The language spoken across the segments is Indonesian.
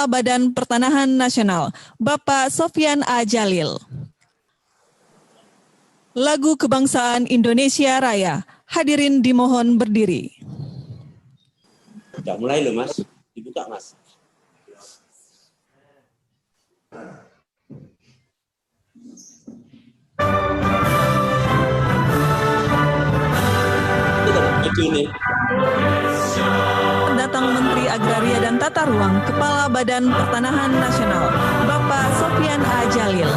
Kepala Badan Pertanahan Nasional, Bapak Sofyan A. Djalil. Lagu Kebangsaan Indonesia Raya, hadirin dimohon berdiri. Udah mulai loh Mas, dibuka Mas. Pendatang Menteri Agraria dan Tata Ruang, Kepala Badan Pertanahan Nasional, Bapak Sofyan A. Djalil.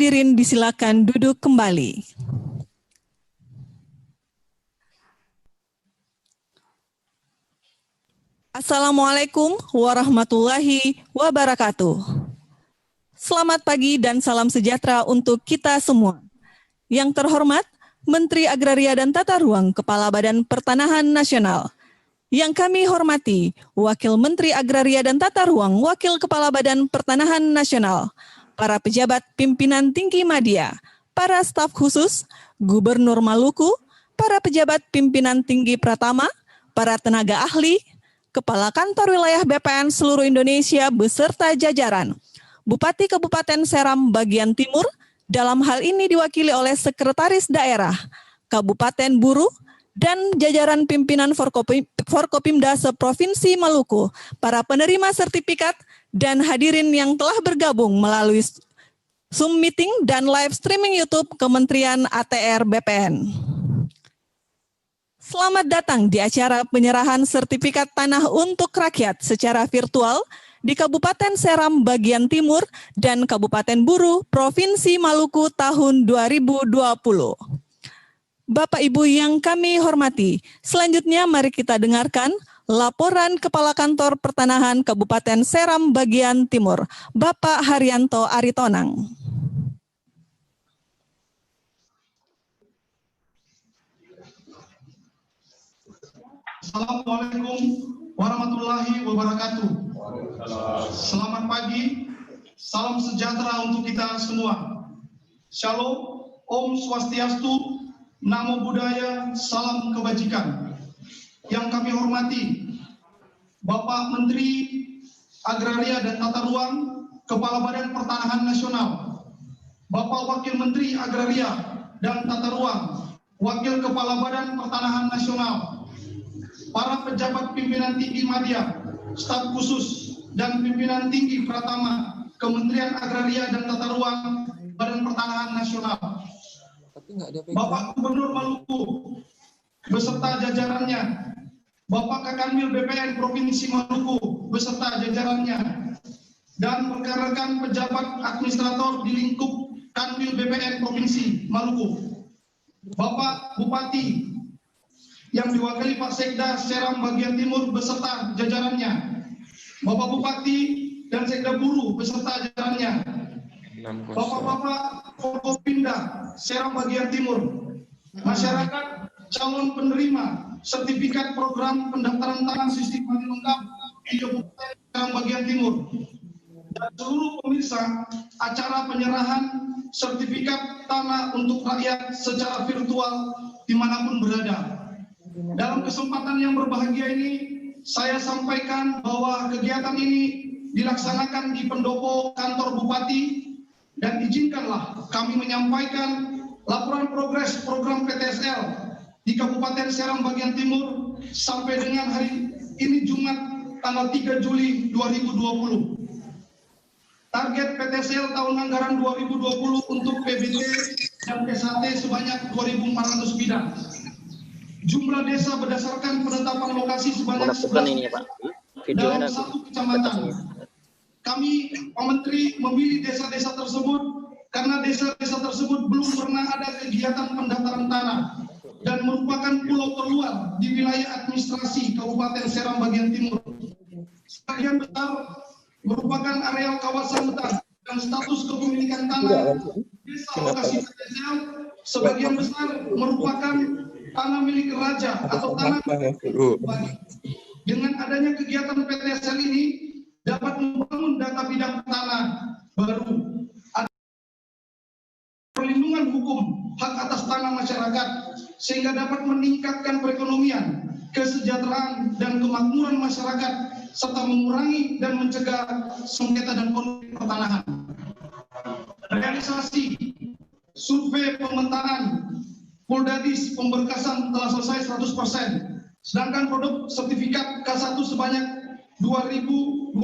Hadirin disilakan duduk kembali. Assalamualaikum warahmatullahi wabarakatuh. Selamat pagi dan salam sejahtera untuk kita semua. Yang terhormat, Menteri Agraria dan Tata Ruang, Kepala Badan Pertanahan Nasional. Yang kami hormati, Wakil Menteri Agraria dan Tata Ruang, Wakil Kepala Badan Pertanahan Nasional, para pejabat pimpinan tinggi media, para staf khusus, Gubernur Maluku, para pejabat pimpinan tinggi Pratama, para tenaga ahli, Kepala Kantor Wilayah BPN seluruh Indonesia beserta jajaran, Bupati Kabupaten Seram bagian Timur, dalam hal ini diwakili oleh Sekretaris Daerah, Kabupaten Buru, dan jajaran pimpinan Forkopimda se-Provinsi Maluku, para penerima sertifikat, dan hadirin yang telah bergabung melalui Zoom meeting dan live streaming YouTube Kementerian ATR BPN. Selamat datang di acara penyerahan sertifikat tanah untuk rakyat secara virtual di Kabupaten Seram bagian Timur dan Kabupaten Buru, Provinsi Maluku tahun 2020. Bapak Ibu yang kami hormati, selanjutnya mari kita dengarkan laporan Kepala Kantor Pertanahan Kabupaten Seram bagian Timur, Bapak Haryanto Aritonang. Assalamualaikum warahmatullahi wabarakatuh. Selamat pagi, salam sejahtera untuk kita semua. Shalom, Om Swastiastu, Namo Buddhaya, salam kebajikan. Yang kami hormati, Bapak Menteri Agraria dan Tata Ruang, Kepala Badan Pertanahan Nasional, Bapak Wakil Menteri Agraria dan Tata Ruang, Wakil Kepala Badan Pertanahan Nasional, para pejabat pimpinan tinggi media, staf khusus, dan pimpinan tinggi Pratama, Kementerian Agraria dan Tata Ruang, Badan Pertanahan Nasional, Bapak Gubernur Maluku beserta jajarannya, Bapak Kakanwil BPN Provinsi Maluku beserta jajarannya, dan rekan-rekan pejabat administrator di lingkup Kanwil BPN Provinsi Maluku, Bapak Bupati yang diwakili Pak Sekda Seram bagian Timur beserta jajarannya, Bapak Bupati dan Sekda Buru beserta jajarannya, Bapak-bapak Forkopimda Seram bagian Timur, masyarakat calon penerima sertifikat program pendaftaran tanah sistem mati lengkap di Kabupaten Serang bagian timur. Dan seluruh pemirsa, acara penyerahan sertifikat tanah untuk rakyat secara virtual dimanapun berada. Dalam kesempatan yang berbahagia ini, saya sampaikan bahwa kegiatan ini dilaksanakan di pendopo kantor Bupati, dan izinkanlah kami menyampaikan laporan progres program PTSL di Kabupaten Serang bagian timur sampai dengan hari ini Jumat tanggal 3 Juli 2020. Target PTSL tahun anggaran 2020 untuk PBT dan SHT sebanyak 2.400 bidang. Jumlah desa berdasarkan penetapan lokasi sebanyak 11 dalam satu kecamatan. Kami, Pak Menteri, memilih desa-desa tersebut karena desa-desa tersebut belum pernah ada kegiatan pendaftaran tanah dan merupakan pulau terluar di wilayah administrasi Kabupaten Serang bagian timur. Sebagian besar merupakan areal kawasan hutan dan status kepemilikan tanah desa lokasi PTSL sebagian besar merupakan tanah milik raja atau tanah dengan adanya kegiatan PTSL ini dapat membangun data bidang tanah baru, ada perlindungan hukum hak atas tanah masyarakat sehingga dapat meningkatkan perekonomian, kesejahteraan dan kemakmuran masyarakat serta mengurangi dan mencegah sengketa dan konflik pertanahan. Realisasi survei pemetaan Poldadis pemberkasan telah selesai 100%, sedangkan produk sertifikat K1 sebanyak 2.021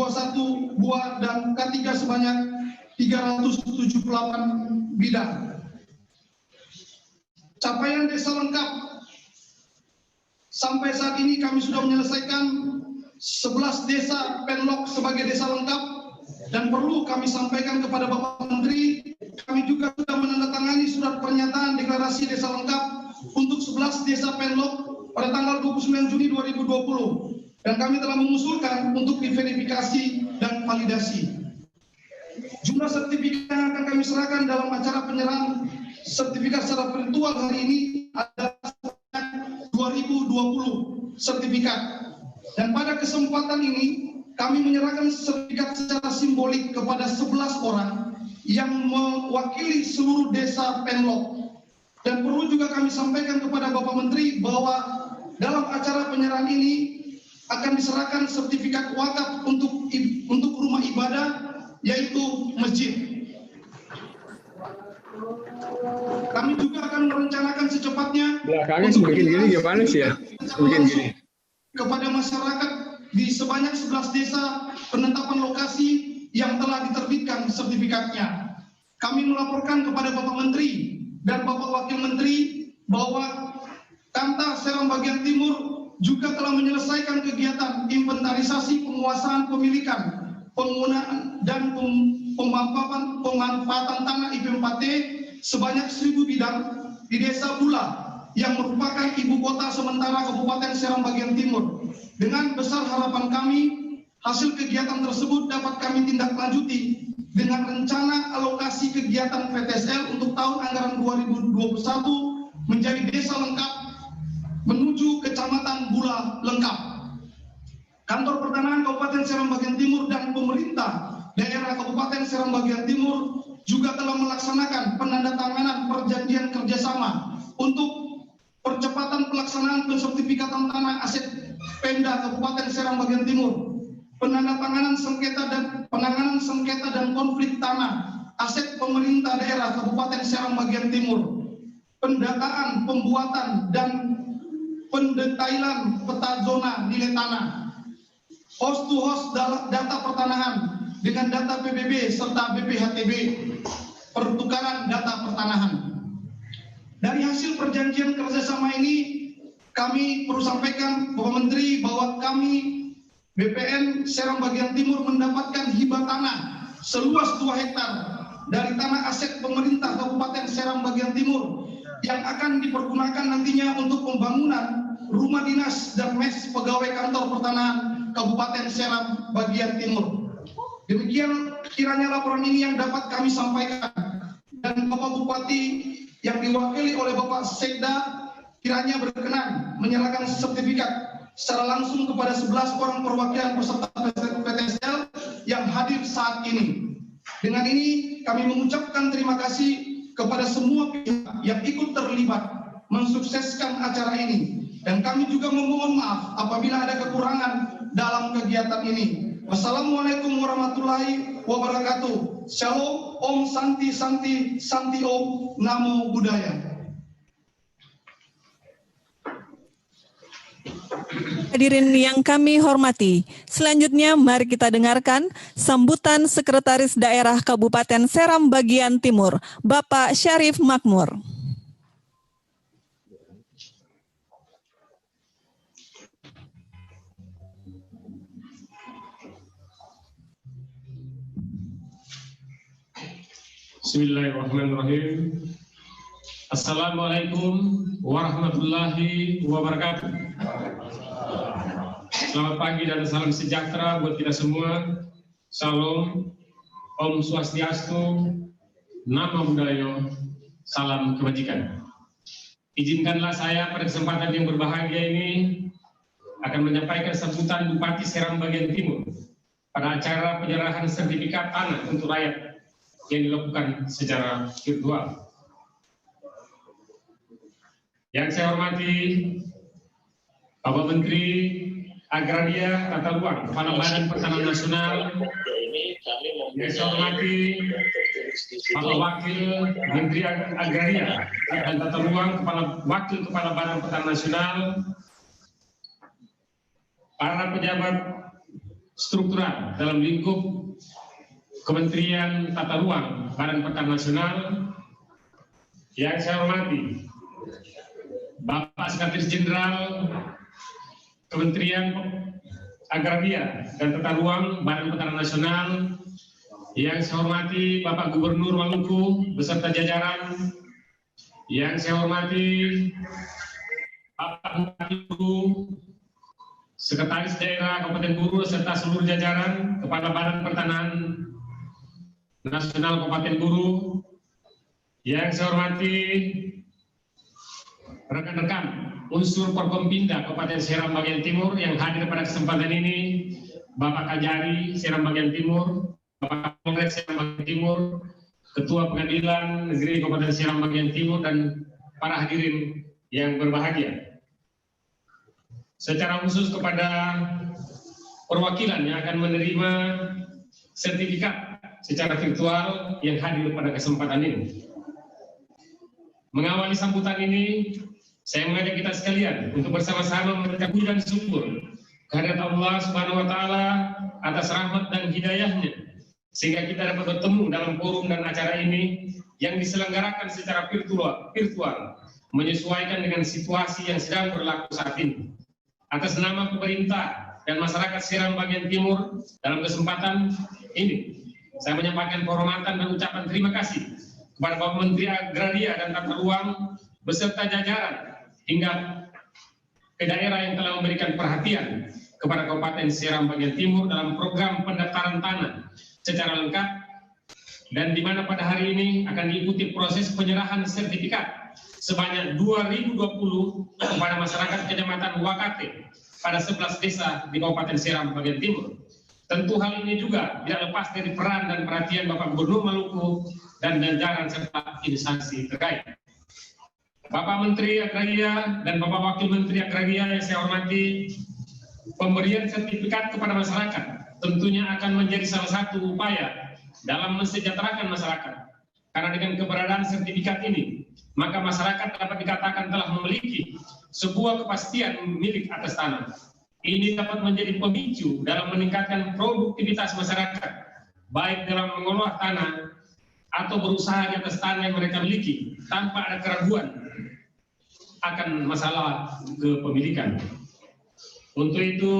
buah dan K3 sebanyak 378 bidang. Capaian desa lengkap sampai saat ini kami sudah menyelesaikan 11 desa penlok sebagai desa lengkap, dan perlu kami sampaikan kepada Bapak Menteri, kami juga sudah menandatangani surat pernyataan deklarasi desa lengkap untuk 11 desa penlok pada tanggal 29 Juni 2020, dan kami telah mengusulkan untuk diverifikasi dan validasi. Jumlah sertifikat yang akan kami serahkan dalam acara penyerahan sertifikat secara virtual hari ini adalah 2020 sertifikat. Dan pada kesempatan ini kami menyerahkan sertifikat secara simbolik kepada 11 orang yang mewakili seluruh desa penlok. Dan perlu juga kami sampaikan kepada Bapak Menteri bahwa dalam acara penyerahan ini akan diserahkan sertifikat wakaf untuk rumah ibadah, yaitu masjid. Kami juga akan merencanakan secepatnya belakangnya semakin gini gimana sih ya? Semakin gini. Kepada masyarakat di sebanyak 11 desa penetapan lokasi yang telah diterbitkan sertifikatnya. Kami melaporkan kepada Bapak Menteri dan Bapak Wakil Menteri bahwa Kanta Serang bagian timur juga telah menyelesaikan kegiatan inventarisasi penguasaan pemilikan, penggunaan dan pemanfaatan tanah IP4T sebanyak 1.000 bidang di Desa Bula yang merupakan ibu kota sementara Kabupaten Serang bagian timur. Dengan besar harapan kami, hasil kegiatan tersebut dapat kami tindak lanjuti dengan rencana alokasi kegiatan PTSL untuk tahun anggaran 2021 menjadi desa lengkap menuju Kecamatan Bula lengkap. Kantor Pertanahan Kabupaten Serang bagian timur dan pemerintah daerah Kabupaten Serang bagian timur juga telah melaksanakan penandatanganan perjanjian kerjasama untuk percepatan pelaksanaan pensertifikatan tanah aset Pemda Kabupaten Serang bagian timur, penandatanganan penanganan sengketa dan konflik tanah aset pemerintah daerah Kabupaten Serang bagian timur, pendataan, pembuatan dan pendetailan peta zona nilai tanah, host to host data pertanahan dengan data PBB serta BPHTB, pertukaran data pertanahan. Dari hasil perjanjian kerjasama ini, kami perlu sampaikan Bapak Menteri bahwa kami BPN Serang bagian timur mendapatkan hibah tanah seluas 2 hektar dari tanah aset pemerintah Kabupaten Serang bagian timur yang akan dipergunakan nantinya untuk pembangunan rumah dinas dan mes pegawai kantor pertanahan Kabupaten Serang bagian timur. Demikian kiranya laporan ini yang dapat kami sampaikan, dan Bapak Bupati yang diwakili oleh Bapak Sekda kiranya berkenan menyerahkan sertifikat secara langsung kepada 11 orang perwakilan peserta PTSL yang hadir saat ini. Dengan ini kami mengucapkan terima kasih kepada semua pihak yang ikut terlibat mensukseskan acara ini, dan kami juga memohon maaf apabila ada kekurangan dalam kegiatan ini. Wassalamualaikum warahmatullahi wabarakatuh. Shalom, Om Santi Santi Santi Om, Namo Buddhaya. Hadirin yang kami hormati, selanjutnya mari kita dengarkan sambutan Sekretaris Daerah Kabupaten Seram Bagian Timur, Bapak Syarif Makmur. Bismillahirrahmanirrahim. Assalamualaikum warahmatullahi wabarakatuh. Selamat pagi dan salam sejahtera buat kita semua. Salam, Om Swastiastu, Namo Buddhaya, salam kebajikan. Izinkanlah saya pada kesempatan yang berbahagia ini akan menyampaikan sambutan Bupati Seram Bagian Timur pada acara penyerahan sertifikat tanah untuk rakyat yang dilakukan secara virtual. Yang saya hormati Bapak Menteri Agraria Tata Ruang, Kepala Badan Pertanahan Nasional. Yang saya hormati Bapak Wakil Menteri Agraria dan Tata Ruang, Wakil Kepala Badan Pertanahan Nasional, para pejabat struktural dalam lingkup Kementerian Tata Ruang, Badan Pertanahan Nasional. Yang saya hormati Bapak Sekretaris Jenderal Kementerian Agraria dan Tata Ruang, Badan Pertanahan Nasional. Yang saya hormati Bapak Gubernur Maluku beserta jajaran. Yang saya hormati Bapak Bupati Buru, Sekretaris Daerah Kabupaten Buru serta seluruh jajaran Kepala Badan Pertanahan Nasional Kabupaten Buru. Yang saya hormati rekan-rekan unsur Forkompinda Kabupaten Seram Bagian Timur yang hadir pada kesempatan ini, Bapak Kajari Seram Bagian Timur, Bapak Kongres Seram Bagian Timur, Ketua Pengadilan Negeri Kabupaten Seram Bagian Timur, dan para hadirin yang berbahagia. Secara khusus kepada perwakilan yang akan menerima sertifikat secara virtual yang hadir pada kesempatan ini. Mengawali sambutan ini, saya mengajak kita sekalian untuk bersama-sama mengucapkan puji dan syukur kehadirat Allah Subhanahu wa Ta'ala atas rahmat dan hidayahnya, sehingga kita dapat bertemu dalam forum dan acara ini yang diselenggarakan secara virtual, menyesuaikan dengan situasi yang sedang berlaku saat ini. Atas nama pemerintah dan masyarakat Seram Bagian Timur, dalam kesempatan ini saya menyampaikan penghormatan dan ucapan terima kasih kepada Bapak Menteri Agraria dan Tata Ruang beserta jajaran hingga ke daerah yang telah memberikan perhatian kepada Kabupaten Seram Bagian Timur dalam program pendaftaran tanah secara lengkap, dan di mana pada hari ini akan diikuti proses penyerahan sertifikat sebanyak 2020 kepada masyarakat Kecamatan Wakate pada 11 desa di Kabupaten Seram Bagian Timur. Tentu hal ini juga tidak lepas dari peran dan perhatian Bapak Gubernur Maluku dan jajaran serta instansi terkait. Bapak Menteri Agraria dan Bapak Wakil Menteri Agraria yang saya hormati, pemberian sertifikat kepada masyarakat tentunya akan menjadi salah satu upaya dalam mensejahterakan masyarakat. Karena dengan keberadaan sertifikat ini, maka masyarakat dapat dikatakan telah memiliki sebuah kepastian milik atas tanah. Ini dapat menjadi pemicu dalam meningkatkan produktivitas masyarakat, baik dalam mengelola tanah atau berusaha di atas tanah yang mereka miliki, tanpa ada keraguan akan masalah kepemilikan. Untuk itu,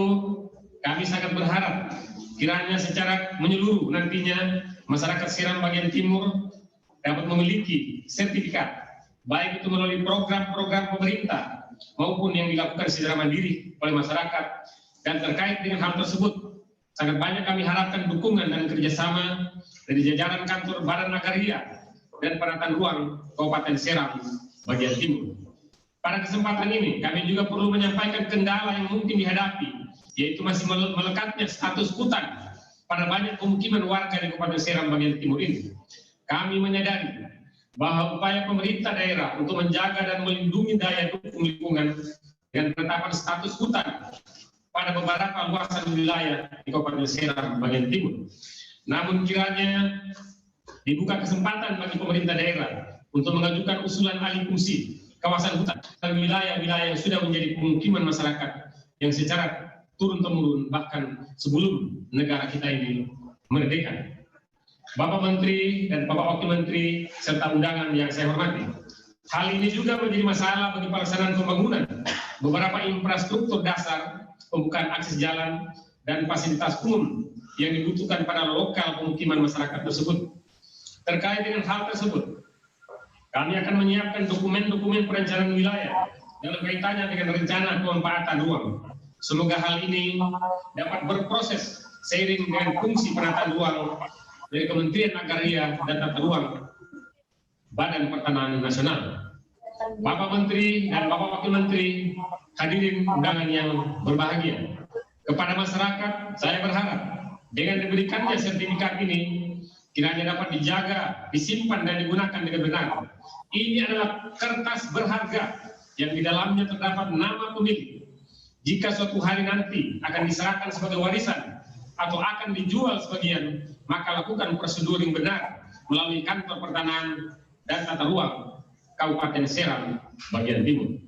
kami sangat berharap kiranya secara menyeluruh nantinya masyarakat Seram Bagian Timur dapat memiliki sertifikat, baik itu melalui program-program pemerintah maupun yang dilakukan secara mandiri oleh masyarakat. Dan terkait dengan hal tersebut, sangat banyak kami harapkan dukungan dan kerjasama dari jajaran kantor Badan Agraria dan Penataan Ruang Kabupaten Seram Bagian Timur. Pada kesempatan ini, kami juga perlu menyampaikan kendala yang mungkin dihadapi, yaitu masih melekatnya status hutan pada banyak pemukiman warga di Kabupaten Seram bagian timur ini. Kami menyadari bahwa upaya pemerintah daerah untuk menjaga dan melindungi daya dukung lingkungan dengan penetapan status hutan pada beberapa luasan wilayah di Kabupaten Seram bagian timur. Namun kiranya dibuka kesempatan bagi pemerintah daerah untuk mengajukan usulan alih fungsi kawasan hutan dan wilayah-wilayah yang sudah menjadi pemukiman masyarakat yang secara turun-temurun bahkan sebelum negara kita ini merdeka. Bapak Menteri dan Bapak Wakil Menteri serta undangan yang saya hormati, hal ini juga menjadi masalah bagi pelaksanaan pembangunan beberapa infrastruktur dasar, pembukaan akses jalan dan fasilitas umum yang dibutuhkan pada lokal pemukiman masyarakat tersebut. Terkait dengan hal tersebut, kami akan menyiapkan dokumen-dokumen perencanaan wilayah dalam kaitannya dengan rencana pemanfaatan ruang. Semoga hal ini dapat berproses seiring dengan fungsi penataan ruang dari Kementerian Agraria dan Tata Ruang Badan Pertanahan Nasional. Bapak Menteri dan Bapak Wakil Menteri, hadirin undangan yang berbahagia. Kepada masyarakat, saya berharap dengan diberikannya sertifikat ini, kiranya dapat dijaga, disimpan, dan digunakan dengan benar. Ini adalah kertas berharga yang di dalamnya terdapat nama pemilik. Jika suatu hari nanti akan diserahkan sebagai warisan atau akan dijual sebagian, maka lakukan prosedur yang benar melalui Kantor Pertanahan dan Tata Ruang Kabupaten Seram bagian timur.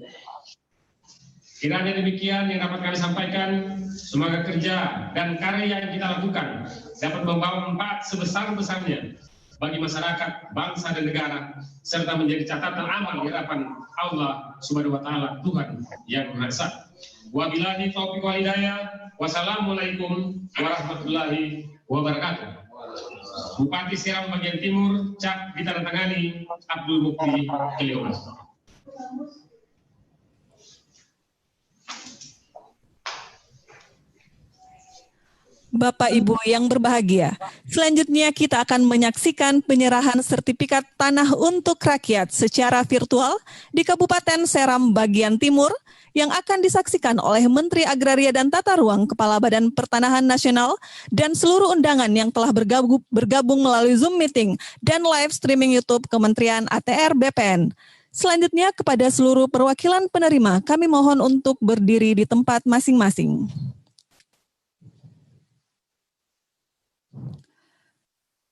Kiranya demikian yang dapat kami sampaikan. Semoga kerja dan karya yang kita lakukan dapat membawa manfaat sebesar-besarnya bagi masyarakat, bangsa, dan negara, serta menjadi catatan amal di hadapan Allah Subhanahu wa Ta'ala, Tuhan yang Maha Esa. Wabillahi taufiq wal hidayah. Wassalamualaikum warahmatullahi wabarakatuh. Bupati Seram bagian timur, cap ditandatangani Abdul Mukti Keliomas. Bapak Ibu yang berbahagia, selanjutnya kita akan menyaksikan penyerahan sertifikat tanah untuk rakyat secara virtual di Kabupaten Seram bagian timur yang akan disaksikan oleh Menteri Agraria dan Tata Ruang, Kepala Badan Pertanahan Nasional, dan seluruh undangan yang telah bergabung melalui Zoom meeting dan live streaming YouTube Kementerian ATR BPN. Selanjutnya kepada seluruh perwakilan penerima, kami mohon untuk berdiri di tempat masing-masing.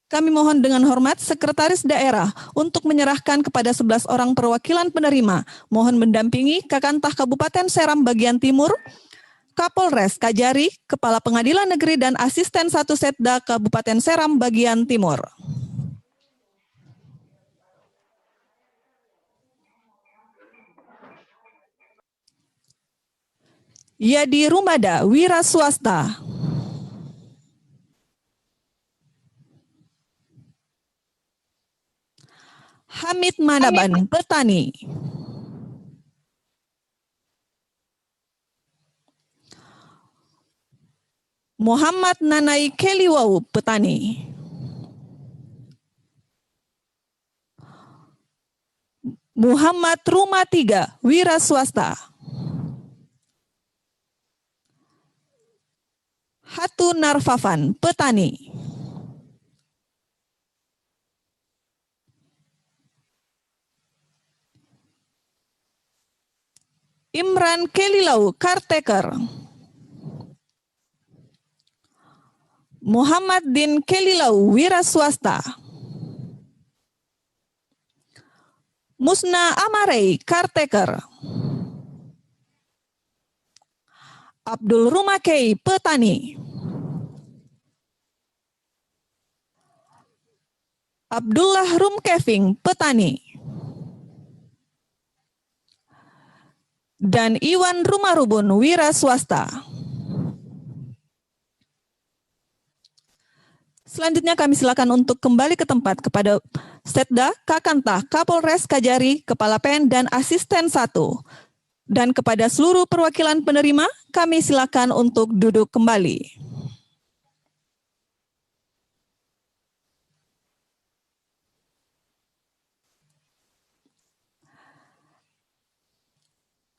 Kami mohon dengan hormat Sekretaris Daerah untuk menyerahkan kepada 11 orang perwakilan penerima. Mohon mendampingi Kakantah Kabupaten Seram bagian timur, Kapolres Kajari, Kepala Pengadilan Negeri dan Asisten 1 Setda Kabupaten Seram bagian timur. Yadi Rumada, Wira Swasta. Hamid Manaban, Petani. Muhammad Nanai Keliwau, Petani. Muhammad Rumah 3, Wira Swasta. Hatu Narfafan, Petani. Imran Kelilau, Caretaker. Muhammad Din Kelilau, Wira Swasta. Musna Amarei, Caretaker. Abdul Rumakei, Petani. Abdullah Rumkeving, Petani. Dan Iwan Rumarubun, Wira Swasta. Selanjutnya kami silakan untuk kembali ke tempat kepada Setda, Kakantah, Kapolres Kajari, Kepala PEN, dan Asisten 1. Dan kepada seluruh perwakilan penerima, kami silakan untuk duduk kembali.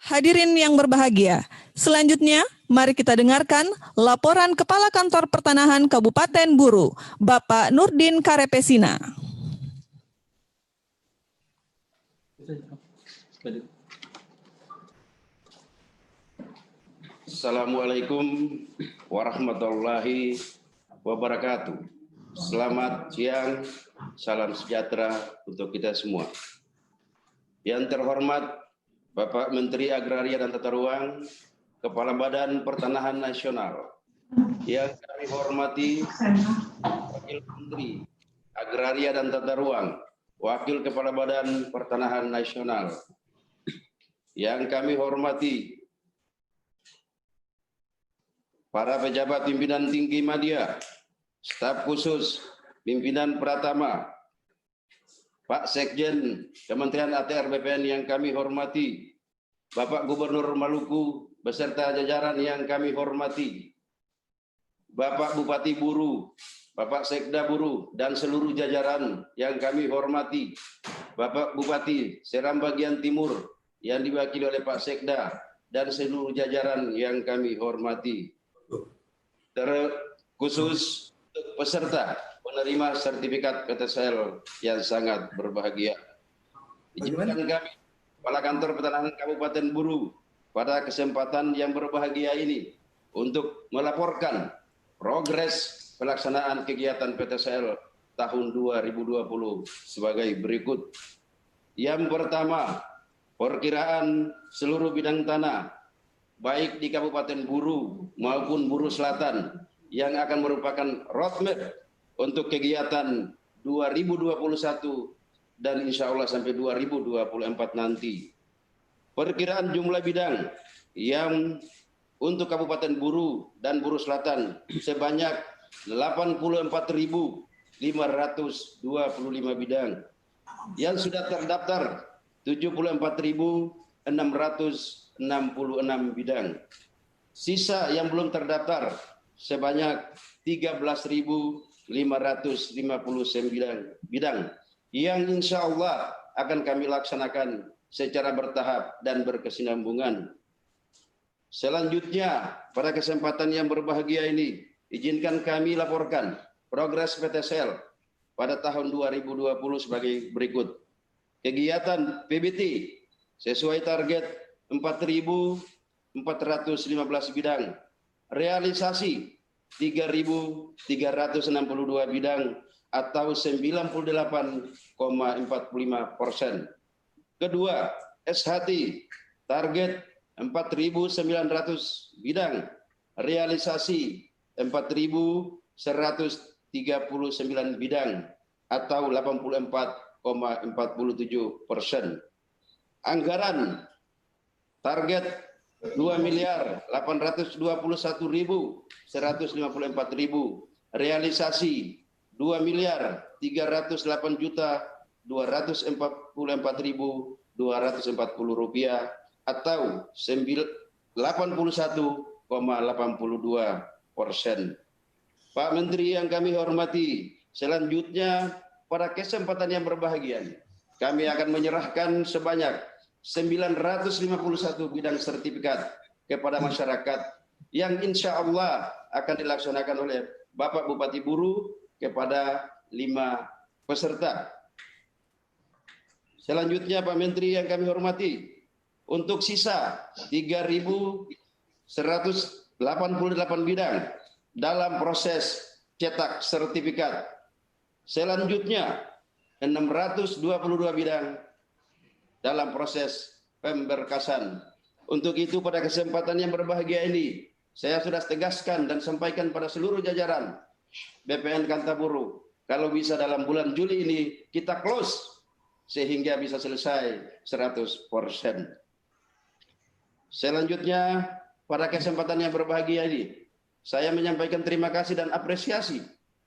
Hadirin yang berbahagia, selanjutnya mari kita dengarkan laporan Kepala Kantor Pertanahan Kabupaten Buru, Bapak Nurdin Karepesina. Assalamualaikum warahmatullahi wabarakatuh. Selamat siang, salam sejahtera untuk kita semua. Yang terhormat Bapak Menteri Agraria dan Tata Ruang, Kepala Badan Pertanahan Nasional. Yang kami hormati Wakil Menteri Agraria dan Tata Ruang, Wakil Kepala Badan Pertanahan Nasional. Yang kami hormati para pejabat pimpinan tinggi media, staf khusus pimpinan Pratama, Pak Sekjen Kementerian ATR BPN yang kami hormati, Bapak Gubernur Maluku beserta jajaran yang kami hormati, Bapak Bupati Buru, Bapak Sekda Buru dan seluruh jajaran yang kami hormati, Bapak Bupati Seram Bagian Timur yang diwakili oleh Pak Sekda dan seluruh jajaran yang kami hormati. Terkhusus untuk peserta penerima sertifikat PTSL yang sangat berbahagia. Izinkan kami, Kepala Kantor Pertanahan Kabupaten Buru, pada kesempatan yang berbahagia ini untuk melaporkan progres pelaksanaan kegiatan PTSL tahun 2020 sebagai berikut. Yang pertama, perkiraan seluruh bidang tanah, baik di Kabupaten Buru maupun Buru Selatan, yang akan merupakan roadmap untuk kegiatan 2021 dan insya Allah sampai 2024 nanti. Perkiraan jumlah bidang yang untuk Kabupaten Buru dan Buru Selatan sebanyak 84.525 bidang. Yang sudah terdaftar 74.666 bidang. Sisa yang belum terdaftar sebanyak 13.559 bidang yang insya Allah akan kami laksanakan secara bertahap dan berkesinambungan. Selanjutnya, pada kesempatan yang berbahagia ini, izinkan kami laporkan progres PTSL pada tahun 2020 sebagai berikut. Kegiatan PBT sesuai target 4.415 bidang, realisasi 3.362 bidang atau 98,45%. Kedua, SHT target 4.900 bidang, realisasi 4.139 bidang atau 84,47%. Anggaran target 2.821.154.000, realisasi 2.344.244.240 rupiah atau 81,82%. Pak Menteri yang kami hormati, selanjutnya pada kesempatan yang berbahagia ini, kami akan menyerahkan sebanyak 951 bidang sertifikat kepada masyarakat yang insya Allah akan dilaksanakan oleh Bapak Bupati Buru kepada 5 peserta. Selanjutnya Pak Menteri yang kami hormati, untuk sisa 3.188 bidang dalam proses cetak sertifikat. Selanjutnya 622 bidang dalam proses pemberkasan. Untuk itu pada kesempatan yang berbahagia ini, saya sudah tegaskan dan sampaikan pada seluruh jajaran BPN Kantaburu, kalau bisa dalam bulan Juli ini kita close sehingga bisa selesai 100%. Selanjutnya pada kesempatan yang berbahagia ini, saya menyampaikan terima kasih dan apresiasi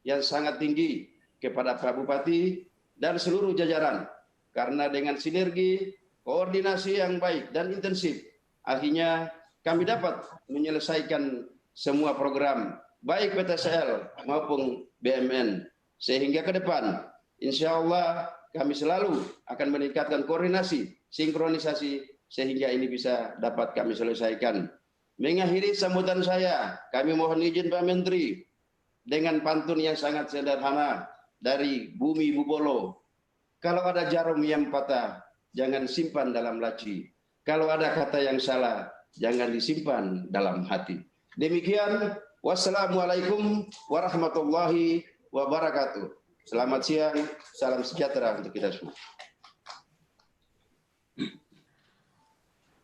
yang sangat tinggi kepada Pak Bupati dan seluruh jajaran, karena dengan sinergi, koordinasi yang baik dan intensif, akhirnya kami dapat menyelesaikan semua program, baik PTSL maupun BMN. Sehingga ke depan, insya Allah kami selalu akan meningkatkan koordinasi, sinkronisasi, sehingga ini bisa dapat kami selesaikan. Mengakhiri sambutan saya, kami mohon izin Pak Menteri dengan pantun yang sangat sederhana dari Bumi Bubolo. Kalau ada jarum yang patah, jangan simpan dalam laci. Kalau ada kata yang salah, jangan disimpan dalam hati. Demikian, wassalamualaikum warahmatullahi wabarakatuh. Selamat siang, salam sejahtera untuk kita semua.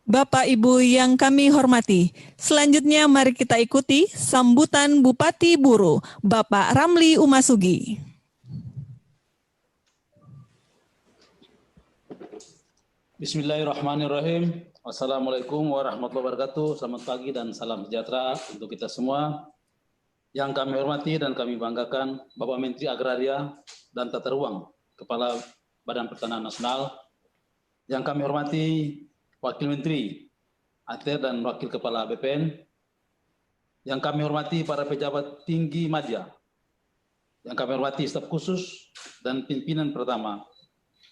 Bapak Ibu yang kami hormati, selanjutnya mari kita ikuti sambutan Bupati Buru, Bapak Ramli Umasugi. Bismillahirrahmanirrahim. Wassalamualaikum warahmatullahi wabarakatuh. Selamat pagi dan salam sejahtera untuk kita semua. Yang kami hormati dan kami banggakan Bapak Menteri Agraria dan Tata Ruang, Kepala Badan Pertanahan Nasional. Yang kami hormati Wakil Menteri ATR dan Wakil Kepala BPN. Yang kami hormati para pejabat tinggi media. Yang kami hormati staf khusus dan pimpinan pertama.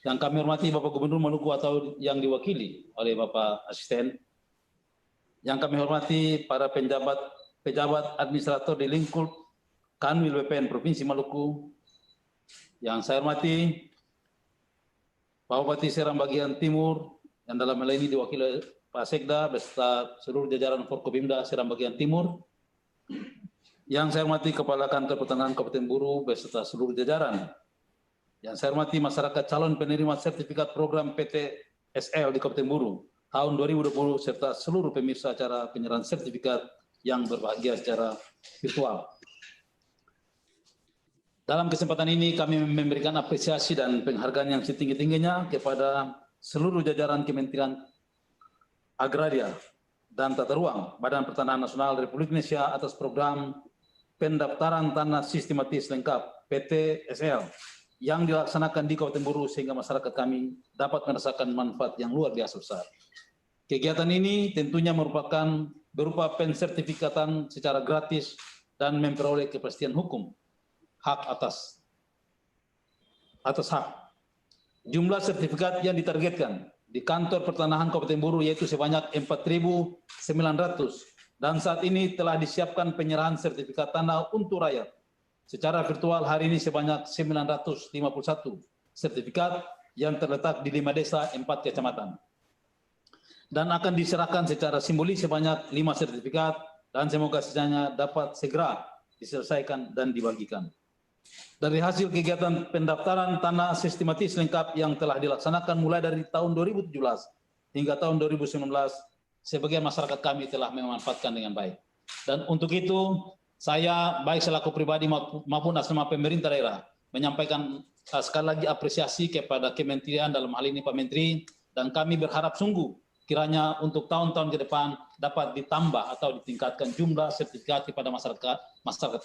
Yang kami hormati Bapak Gubernur Maluku atau yang diwakili oleh Bapak Asisten. Yang kami hormati para pejabat administrator di lingkup Kanwil BPN Provinsi Maluku. Yang saya hormati Pak Bupati Seram bagian Timur, yang dalam hal ini diwakili Pak Sekda beserta seluruh jajaran Forkopimda Seram bagian Timur. Yang saya hormati Kepala Kantor Pertanahan Kabupaten Buru beserta seluruh jajaran. Yang saya hormati masyarakat calon penerima sertifikat program PTSL di Kabupaten Buru tahun 2020 serta seluruh pemirsa acara penyerahan sertifikat yang berbahagia secara virtual. Dalam kesempatan ini kami memberikan apresiasi dan penghargaan yang setinggi-tingginya kepada seluruh jajaran Kementerian Agraria dan Tata Ruang Badan Pertanahan Nasional Republik Indonesia atas program pendaftaran tanah sistematis lengkap PTSL yang dilaksanakan di Kabupaten Buru sehingga masyarakat kami dapat merasakan manfaat yang luar biasa besar. Kegiatan ini tentunya merupakan berupa pensertifikatan secara gratis dan memperoleh kepastian hukum hak atas hak. Jumlah sertifikat yang ditargetkan di Kantor Pertanahan Kabupaten Buru yaitu sebanyak 4.900 dan saat ini telah disiapkan penyerahan sertifikat tanah untuk rakyat. Secara virtual hari ini sebanyak 951 sertifikat yang terletak di 5 desa 4 kecamatan. Dan akan diserahkan secara simbolis sebanyak 5 sertifikat dan semoga sisanya dapat segera diselesaikan dan dibagikan. Dari hasil kegiatan pendaftaran tanah sistematis lengkap yang telah dilaksanakan mulai dari tahun 2017 hingga tahun 2019, sebagian masyarakat kami telah memanfaatkan dengan baik. Dan untuk itu, saya baik selaku pribadi maupun atas nama pemerintah daerah menyampaikan sekali lagi apresiasi kepada Kementerian dalam hal ini Pak Menteri, dan kami berharap sungguh kiranya untuk tahun-tahun ke depan dapat ditambah atau ditingkatkan jumlah sertifikat kepada masyarakat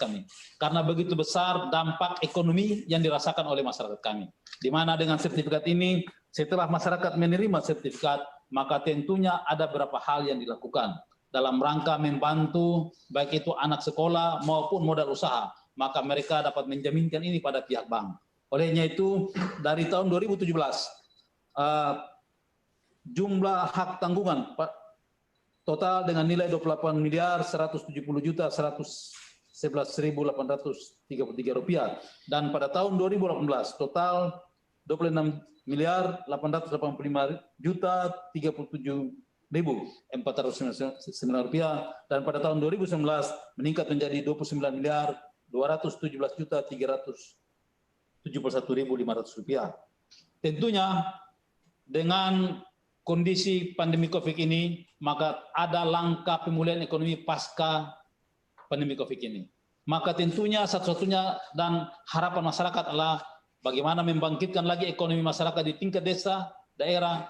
kami. Karena begitu besar dampak ekonomi yang dirasakan oleh masyarakat kami. Di mana dengan sertifikat ini, setelah masyarakat menerima sertifikat, maka tentunya ada beberapa hal yang dilakukan dalam rangka membantu baik itu anak sekolah maupun modal usaha. Maka mereka dapat menjaminkan ini pada pihak bank. Olehnya itu, dari tahun 2017, jumlah hak tanggungan total dengan nilai 28 miliar 170 juta 111.833 rupiah, dan pada tahun 2018 total 26 miliar 885 juta 37.409 rupiah, dan pada tahun 2019 meningkat menjadi 29 miliar 217 juta 371.500 rupiah. Tentunya dengan kondisi pandemi COVID ini, maka ada langkah pemulihan ekonomi pasca pandemi COVID ini. Maka tentunya satu-satunya dan harapan masyarakat adalah bagaimana membangkitkan lagi ekonomi masyarakat di tingkat desa, daerah.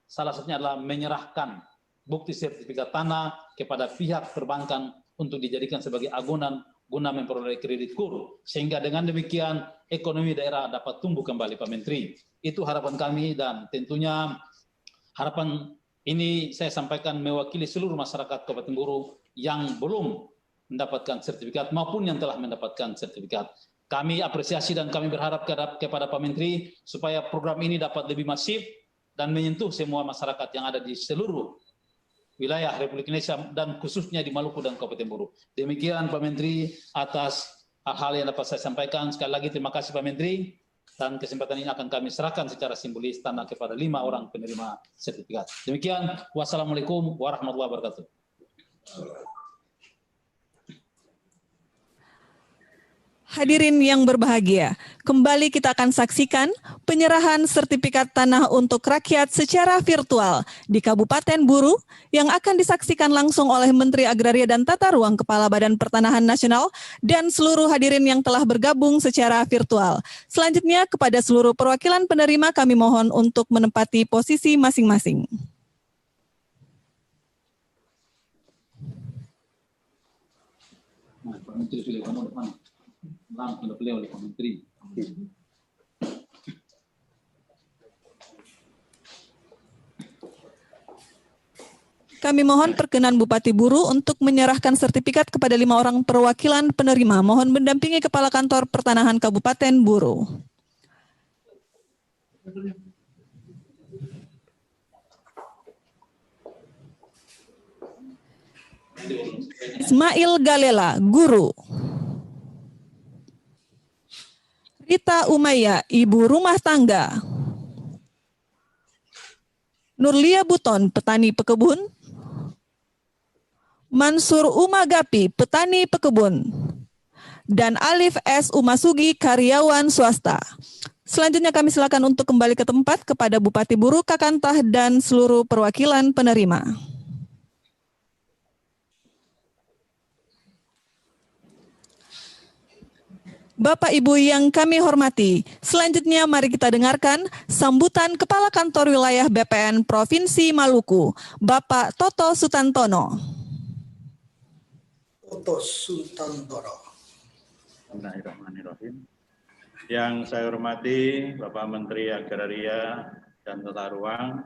Salah satunya adalah menyerahkan bukti sertifikat tanah kepada pihak perbankan untuk dijadikan sebagai agunan guna memperoleh kredit kur. Sehingga dengan demikian ekonomi daerah dapat tumbuh kembali, Pak Menteri. Itu harapan kami, dan tentunya harapan ini saya sampaikan mewakili seluruh masyarakat Kabupaten Buru yang belum mendapatkan sertifikat maupun yang telah mendapatkan sertifikat. Kami apresiasi dan kami berharap kepada Pak Menteri supaya program ini dapat lebih masif dan menyentuh semua masyarakat yang ada di seluruh wilayah Republik Indonesia dan khususnya di Maluku dan Kabupaten Buru. Demikian Pak Menteri atas hal-hal yang dapat saya sampaikan. Sekali lagi terima kasih Pak Menteri, dan kesempatan ini akan kami serahkan secara simbolis tanah kepada 5 orang penerima sertifikat. Demikian, wassalamualaikum warahmatullahi wabarakatuh. Hadirin yang berbahagia, kembali kita akan saksikan penyerahan sertifikat tanah untuk rakyat secara virtual di Kabupaten Buru yang akan disaksikan langsung oleh Menteri Agraria dan Tata Ruang, Kepala Badan Pertanahan Nasional, dan seluruh hadirin yang telah bergabung secara virtual. Selanjutnya, kepada seluruh perwakilan penerima kami mohon untuk menempati posisi masing-masing. Pak Menteri sudah kamu depan. Langsung beliau oleh Pak Menteri. Kami mohon perkenan Bupati Buru untuk menyerahkan sertifikat kepada 5 orang perwakilan penerima. Mohon mendampingi Kepala Kantor Pertanahan Kabupaten Buru. Ismail Galela, Guru. Rita Umaya, Ibu Rumah Tangga. Nurlia Buton, Petani Pekebun. Mansur Umagapi, Petani Pekebun. Dan Alif S. Umasugi, Karyawan Swasta. Selanjutnya kami silakan untuk kembali ke tempat kepada Bupati Buru, Kakantah, dan seluruh perwakilan penerima. Bapak Ibu yang kami hormati, selanjutnya mari kita dengarkan sambutan Kepala Kantor Wilayah BPN Provinsi Maluku, Bapak Toto Sutantono. Toto Sutantono. Bismillahirrahmanirrahim. Yang saya hormati Bapak Menteri Agraria dan Tata Ruang,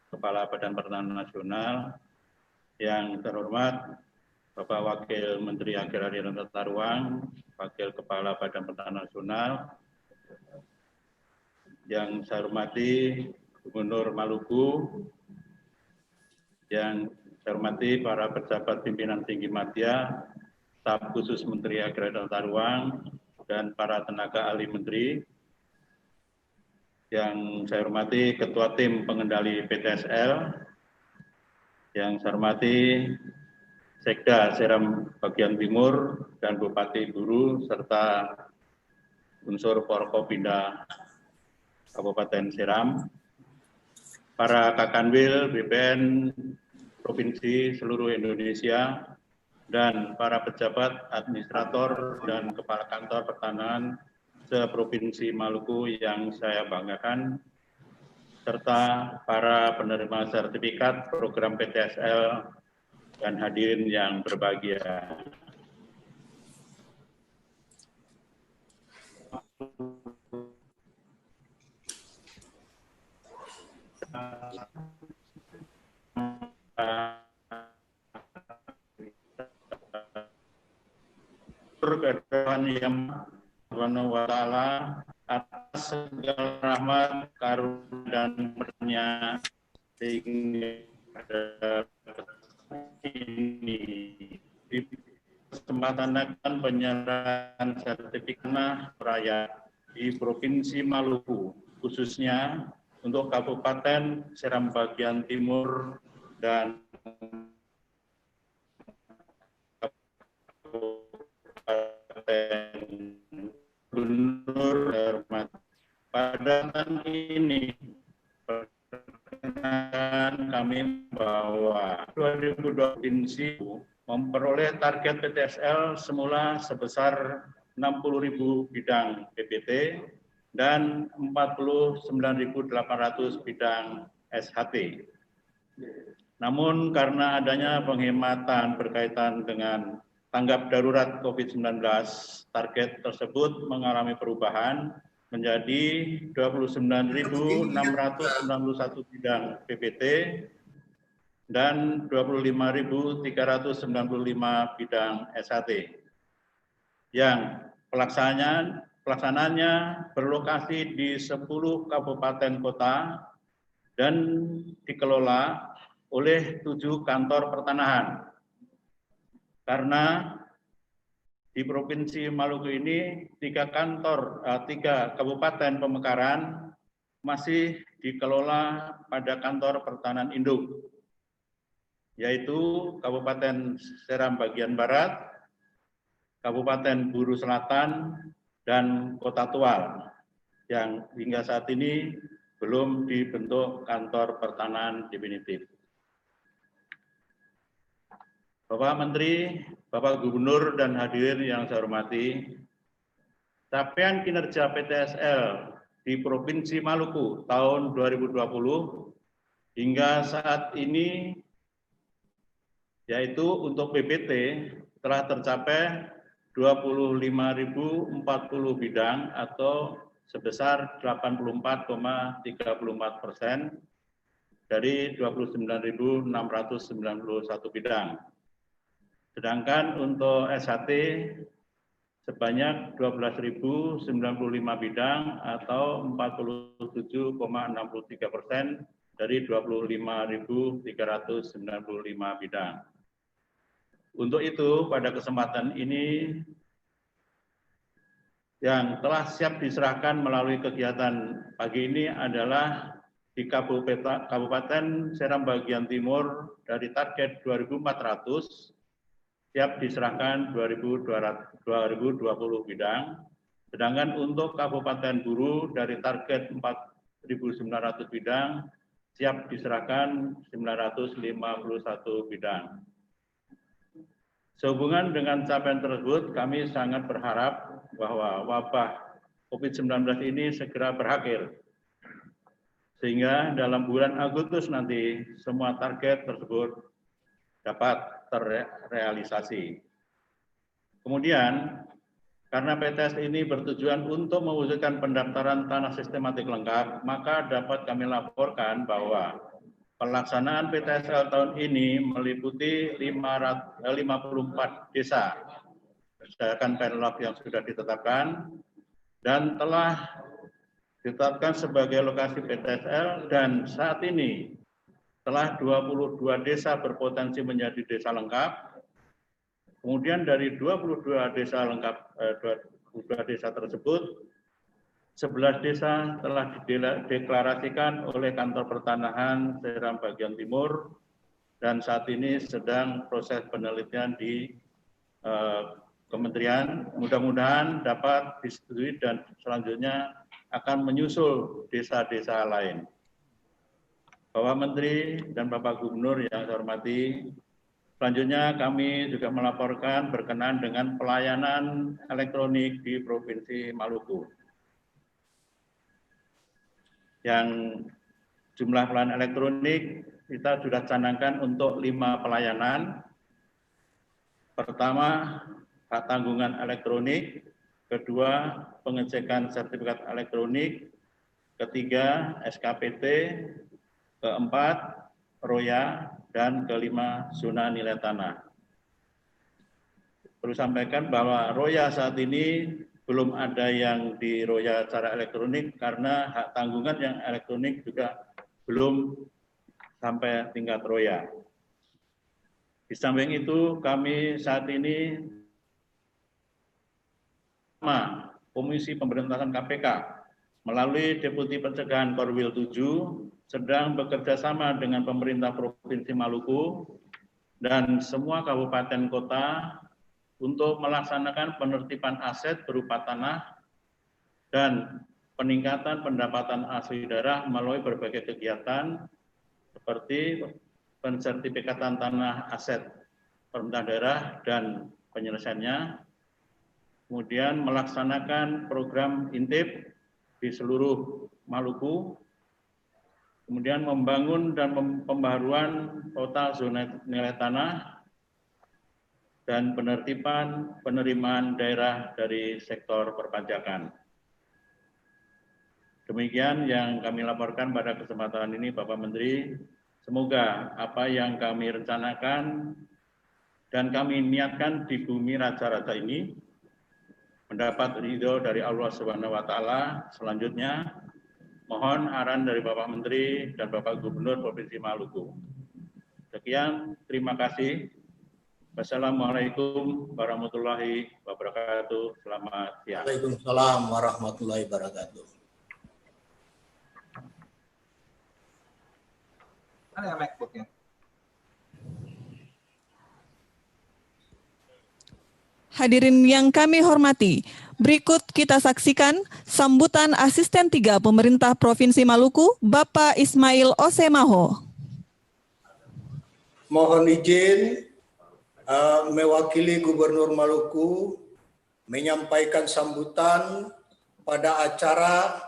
Kepala Badan Pertanahan Nasional, yang terhormat Bapak Wakil Menteri Agraria dan Tata Ruang, Wakil Kepala Badan Pertanahan Nasional, yang saya hormati Gubernur Maluku, yang saya hormati para pejabat pimpinan tinggi media, staf khusus Menteri Agraria dan Tata Ruang, dan para tenaga ahli menteri, yang saya hormati Ketua Tim Pengendali PTSL, yang saya hormati Sekda Seram Bagian Timur dan Bupati Buru serta unsur Forkopimda Kabupaten Seram, para Kakanwil BPN Provinsi seluruh Indonesia, dan para pejabat, administrator, dan Kepala Kantor Pertanahan se-Provinsi Maluku yang saya banggakan, serta para penerima sertifikat program PTSL dan hadirin yang berbahagia. Kedatangan yang Subhanahu wa Ta'ala atas segala rahmat, karunia dan berkatnya sehingga ini di kesempatan akan penyerahan sertifikat raya di Provinsi Maluku, khususnya untuk Kabupaten Seram Bagian Timur dan Gubernur hormat. Pada tahun ini perkenalkan kami bahwa 2020 provinsi memperoleh target PTSL semula sebesar 60.000 bidang PPT dan 49.800 bidang SHT. Namun karena adanya penghematan berkaitan dengan tanggap darurat COVID-19, target tersebut mengalami perubahan menjadi 29.691 bidang PPT dan 25.395 bidang SHT. Yang pelaksananya berlokasi di 10 kabupaten kota dan dikelola oleh 7 kantor pertanahan. Karena di Provinsi Maluku ini 3 kabupaten pemekaran masih dikelola pada kantor pertanahan induk, yaitu Kabupaten Seram bagian Barat, Kabupaten Buru Selatan, dan Kota Tual, yang hingga saat ini belum dibentuk kantor pertanahan definitif. Bapak Menteri, Bapak Gubernur, dan hadirin yang saya hormati, capaian kinerja PTSL di Provinsi Maluku tahun 2020 hingga saat ini, yaitu untuk PBT telah tercapai 25.040 bidang atau sebesar 84,34% dari 29.691 bidang. Sedangkan untuk SHT sebanyak 12.095 bidang atau 47,63% dari 25.395 bidang. Untuk itu, pada kesempatan ini yang telah siap diserahkan melalui kegiatan pagi ini adalah di Kabupaten Seram bagian Timur dari target 2.400 siap diserahkan 2.2020 bidang. Sedangkan untuk Kabupaten Buru dari target 4.900 bidang siap diserahkan 951 bidang. Sehubungan dengan capaian tersebut, kami sangat berharap bahwa wabah COVID-19 ini segera berakhir, sehingga dalam bulan Agustus nanti semua target tersebut dapat terrealisasi. Kemudian, karena PTS ini bertujuan untuk mewujudkan pendaftaran tanah sistematik lengkap, maka dapat kami laporkan bahwa pelaksanaan PTSL tahun ini meliputi 54 desa berdasarkan penlog yang sudah ditetapkan dan telah ditetapkan sebagai lokasi PTSL, dan saat ini telah 22 desa berpotensi menjadi desa lengkap. Kemudian dari 22 desa lengkap, 22 desa tersebut, 11 desa telah dideklarasikan oleh kantor pertanahan Seram bagian Timur, dan saat ini sedang proses penelitian di kementerian. Mudah-mudahan dapat disetujui dan selanjutnya akan menyusul desa-desa lain. Bapak Menteri dan Bapak Gubernur yang saya hormati, selanjutnya kami juga melaporkan berkenaan dengan pelayanan elektronik di Provinsi Maluku. Yang jumlah pelayanan elektronik kita sudah canangkan untuk 5 pelayanan. Pertama, hak tanggungan elektronik. Kedua, pengecekan sertifikat elektronik. Ketiga, SKPT. Keempat, Roya. Dan kelima, zona nilai tanah. Perlu sampaikan bahwa Roya saat ini belum ada yang di Roya secara elektronik karena hak tanggungan yang elektronik juga belum sampai tingkat Roya. Di samping itu, kami saat ini Komisi Pemberantasan KPK melalui Deputi Pencegahan Korwil 7 sedang bekerja sama dengan pemerintah Provinsi Maluku dan semua kabupaten kota untuk melaksanakan penertiban aset berupa tanah dan peningkatan pendapatan asli daerah melalui berbagai kegiatan seperti pensertifikatan tanah aset pemerintah daerah dan penyelesaiannya, kemudian melaksanakan program intip di seluruh Maluku, kemudian membangun dan pembaharuan total zona nilai tanah, dan penertiban penerimaan daerah dari sektor perpajakan. Demikian yang kami laporkan pada kesempatan ini, Bapak Menteri. Semoga apa yang kami rencanakan dan kami niatkan di bumi raja-raja ini mendapat ridho dari Allah Subhanahu wa Ta'ala. Selanjutnya Mohon arahan dari Bapak Menteri dan Bapak Gubernur Provinsi Maluku. Sekian, terima kasih. Wassalamualaikum warahmatullahi wabarakatuh. Selamat siang. Waalaikumsalam warahmatullahi wabarakatuh. Mana ya MacBook-nya? Hadirin yang kami hormati, berikut kita saksikan sambutan Asisten 3 Pemerintah Provinsi Maluku, Bapak Ismail Osemaho. Mohon izin mewakili Gubernur Maluku menyampaikan sambutan pada acara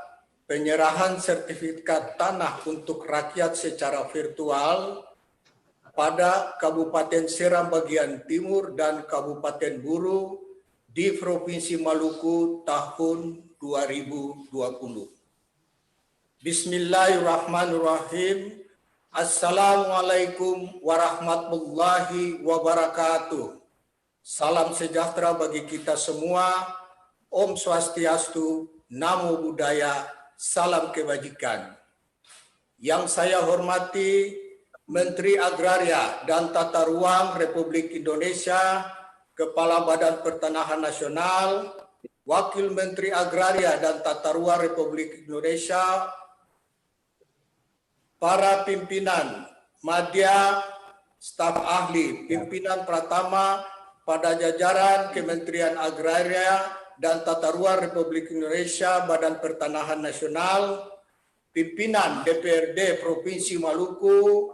penyerahan sertifikat tanah untuk rakyat secara virtual pada Kabupaten Seram bagian Timur dan Kabupaten Buru di Provinsi Maluku tahun 2020. Bismillahirrahmanirrahim. Assalamualaikum warahmatullahi wabarakatuh. Salam sejahtera bagi kita semua. Om Swastiastu, Namo Buddhaya, salam kebajikan. Yang saya hormati Menteri Agraria dan Tata Ruang Republik Indonesia, Kepala Badan Pertanahan Nasional, Wakil Menteri Agraria dan Tata Ruang Republik Indonesia, para pimpinan madya, staf ahli, pimpinan pratama pada jajaran Kementerian Agraria dan Tata Ruang Republik Indonesia, Badan Pertanahan Nasional, pimpinan DPRD Provinsi Maluku,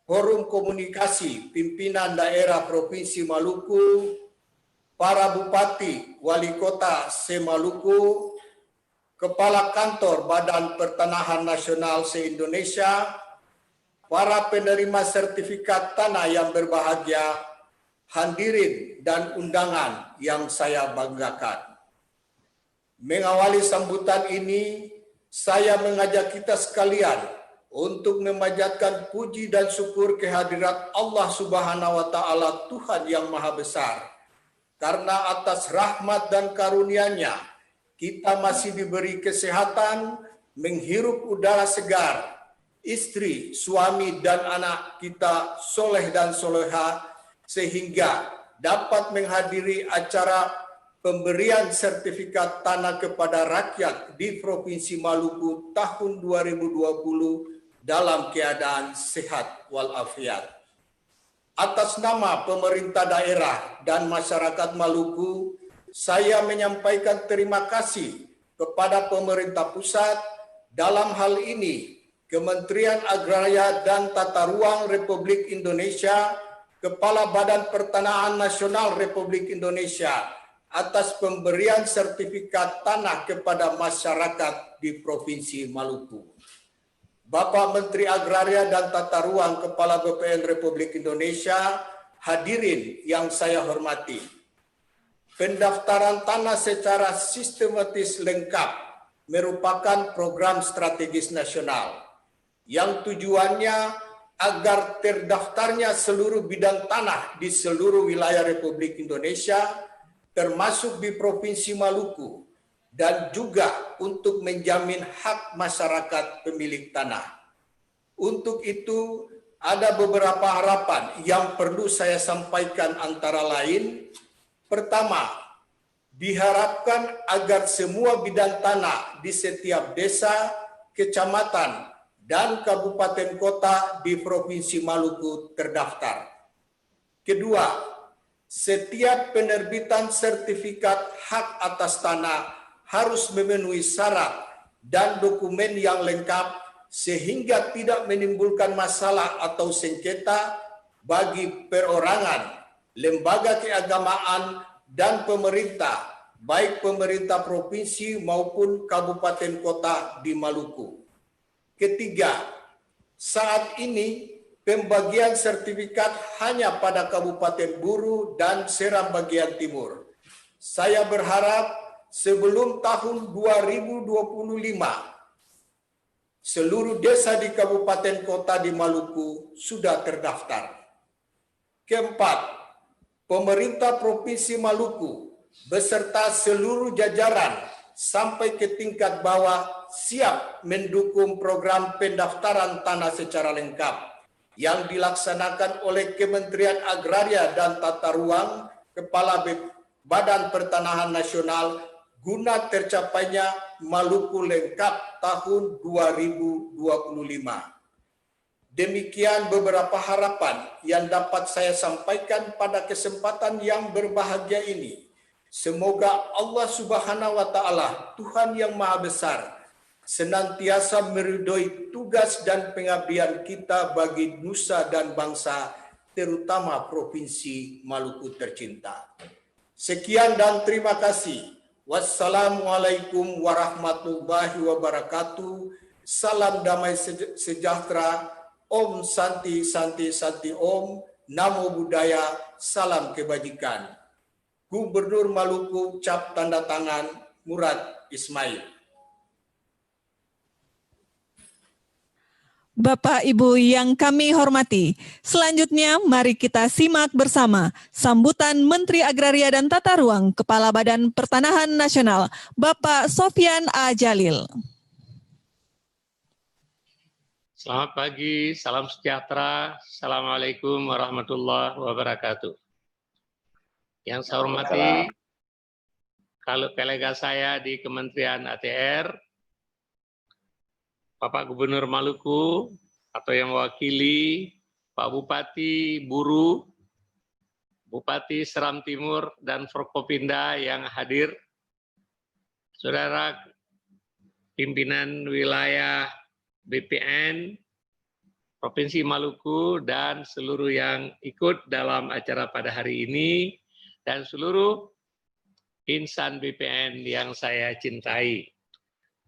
Forum Komunikasi Pimpinan Daerah Provinsi Maluku, para Bupati, Wali Kota se-Maluku, Kepala Kantor Badan Pertanahan Nasional se-Indonesia, para penerima sertifikat tanah yang berbahagia, hadirin dan undangan yang saya banggakan. Mengawali sambutan ini, saya mengajak kita sekalian untuk memanjatkan puji dan syukur kehadirat Allah Subhanahu wa Ta'ala, Tuhan yang Maha Besar. Karena atas rahmat dan karunia-Nya, kita masih diberi kesehatan, menghirup udara segar, istri, suami, dan anak kita soleh dan soleha, sehingga dapat menghadiri acara pemberian sertifikat tanah kepada rakyat di Provinsi Maluku tahun 2020 dalam keadaan sehat walafiat. Atas nama pemerintah daerah dan masyarakat Maluku, saya menyampaikan terima kasih kepada pemerintah pusat, dalam hal ini Kementerian Agraria dan Tata Ruang Republik Indonesia, Kepala Badan Pertanahan Nasional Republik Indonesia atas pemberian sertifikat tanah kepada masyarakat di Provinsi Maluku. Bapak Menteri Agraria dan Tata Ruang, Kepala BPN Republik Indonesia, hadirin yang saya hormati. Pendaftaran tanah secara sistematis lengkap merupakan program strategis nasional yang tujuannya agar terdaftarnya seluruh bidang tanah di seluruh wilayah Republik Indonesia, termasuk di Provinsi Maluku, dan juga untuk menjamin hak masyarakat pemilik tanah. Untuk itu, ada beberapa harapan yang perlu saya sampaikan, antara lain, pertama, diharapkan agar semua bidang tanah di setiap desa, kecamatan, dan kabupaten kota di Provinsi Maluku terdaftar. Kedua, setiap penerbitan sertifikat hak atas tanah harus memenuhi syarat dan dokumen yang lengkap sehingga tidak menimbulkan masalah atau sengketa bagi perorangan, lembaga keagamaan, dan pemerintah, baik pemerintah provinsi maupun kabupaten kota di Maluku. Ketiga, saat ini pembagian sertifikat hanya pada Kabupaten Buru dan Seram bagian Timur. Saya berharap sebelum tahun 2025, seluruh desa di kabupaten kota di Maluku sudah terdaftar. Keempat, pemerintah Provinsi Maluku beserta seluruh jajaran sampai ke tingkat bawah siap mendukung program pendaftaran tanah secara lengkap yang dilaksanakan oleh Kementerian Agraria dan Tata Ruang, Kepala Badan Pertanahan Nasional guna tercapainya Maluku Lengkap tahun 2025. Demikian beberapa harapan yang dapat saya sampaikan pada kesempatan yang berbahagia ini. Semoga Allah Subhanahu wa Ta'ala, Tuhan yang Maha Besar, senantiasa meridhoi tugas dan pengabdian kita bagi nusa dan bangsa, terutama Provinsi Maluku tercinta. Sekian dan terima kasih. Wassalamualaikum warahmatullahi wabarakatuh. Salam damai sejahtera. Om Santi Santi Santi Om. Namo Buddhaya. Salam kebajikan. Gubernur Maluku cap tanda tangan Murad Ismail. Bapak Ibu yang kami hormati, selanjutnya mari kita simak bersama sambutan Menteri Agraria dan Tata Ruang Kepala Badan Pertanahan Nasional, Bapak Sofyan A. Jalil. Selamat pagi, salam sejahtera. Assalamualaikum warahmatullahi wabarakatuh. Yang saya hormati, kalau kolega saya di Kementerian ATR, Bapak Gubernur Maluku atau yang mewakili Pak Bupati Buru, Bupati Seram Timur, dan Forkopimda yang hadir, saudara pimpinan wilayah BPN Provinsi Maluku dan seluruh yang ikut dalam acara pada hari ini, dan seluruh insan BPN yang saya cintai.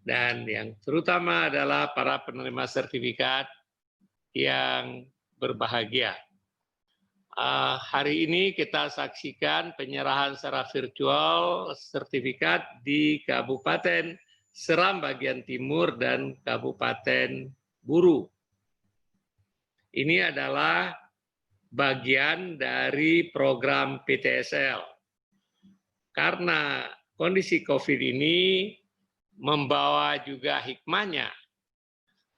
Dan yang terutama adalah para penerima sertifikat yang berbahagia. Hari ini kita saksikan penyerahan secara virtual sertifikat di Kabupaten Seram bagian timur dan Kabupaten Buru. Ini adalah bagian dari program PTSL. Karena kondisi COVID ini membawa juga hikmahnya,